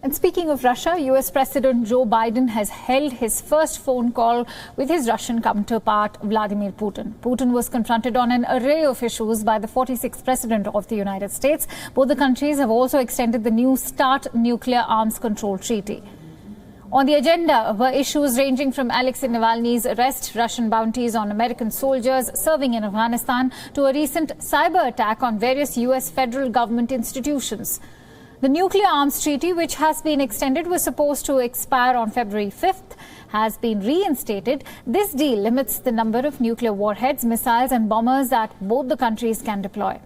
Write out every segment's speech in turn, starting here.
And speaking of Russia, US President Joe Biden has held his first phone call with his Russian counterpart, Vladimir Putin. Putin was confronted on an array of issues by the 46th President of the United States. Both the countries have also extended the new START nuclear arms control treaty. On the agenda were issues ranging from Alexei Navalny's arrest, Russian bounties on American soldiers serving in Afghanistan, to a recent cyber attack on various US federal government institutions. The nuclear arms treaty, which has been extended, was supposed to expire on February 5th, has been reinstated. This deal limits the number of nuclear warheads, missiles and bombers that both the countries can deploy.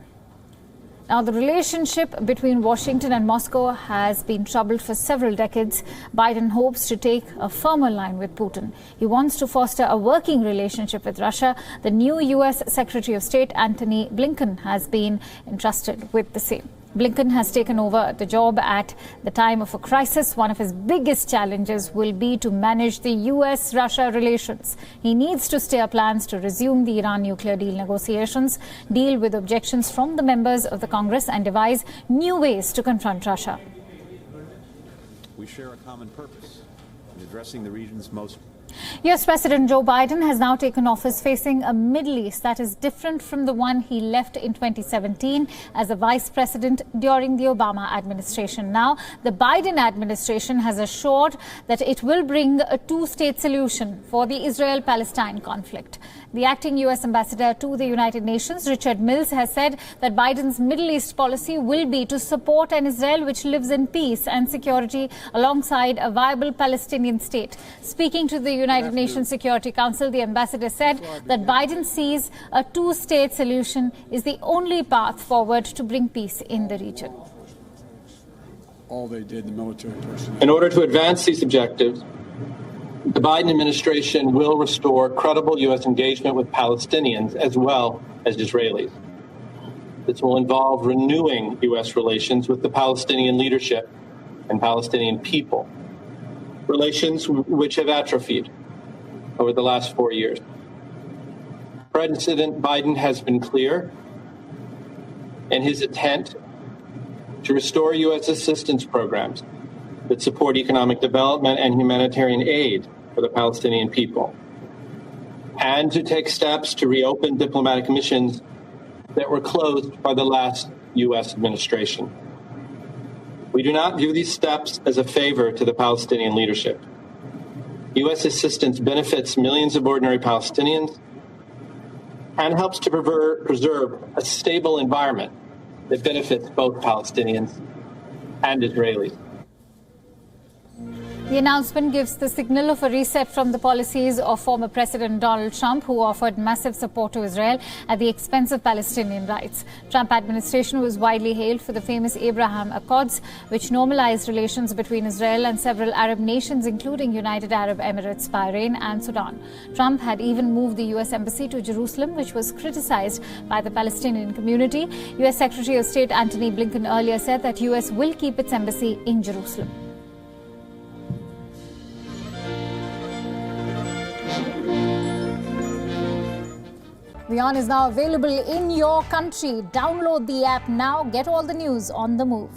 Now, the relationship between Washington and Moscow has been troubled for several decades. Biden hopes to take a firmer line with Putin. He wants to foster a working relationship with Russia. The new U.S. Secretary of State, Antony Blinken, has been entrusted with the same. Blinken has taken over the job at the time of a crisis. One of his biggest challenges will be to manage the US-Russia relations. He needs to steer plans to resume the Iran nuclear deal negotiations, deal with objections from the members of the Congress, and devise new ways to confront Russia. We share a common purpose in addressing the region's most. US President Joe Biden has now taken office facing a Middle East that is different from the one he left in 2017 as a vice president during the Obama administration. Now, the Biden administration has assured that it will bring a two-state solution for the Israel-Palestine conflict. The acting US ambassador to the United Nations, Richard Mills, has said that Biden's Middle East policy will be to support an Israel which lives in peace and security alongside a viable Palestinian state. Speaking to the United Nations Security Council, the ambassador said that Biden sees a two-state solution is the only path forward to bring peace in the region. All they did, the military personnel. In order to advance these objectives, the Biden administration will restore credible U.S. engagement with Palestinians as well as Israelis. This will involve renewing U.S. relations with the Palestinian leadership and Palestinian people, relations which have atrophied over the last 4 years. President Biden has been clear in his intent to restore U.S. assistance programs that support economic development and humanitarian aid for the Palestinian people, and to take steps to reopen diplomatic missions that were closed by the last U.S. administration. We do not view these steps as a favor to the Palestinian leadership. U.S. assistance benefits millions of ordinary Palestinians and helps to preserve a stable environment that benefits both Palestinians and Israelis. The announcement gives the signal of a reset from the policies of former President Donald Trump, who offered massive support to Israel at the expense of Palestinian rights. Trump administration was widely hailed for the famous Abraham Accords, which normalized relations between Israel and several Arab nations, including United Arab Emirates, Bahrain and Sudan. Trump had even moved the U.S. embassy to Jerusalem, which was criticized by the Palestinian community. U.S. Secretary of State Antony Blinken earlier said that U.S. will keep its embassy in Jerusalem. WION is now available in your country. Download the app now. Get all the news on the move.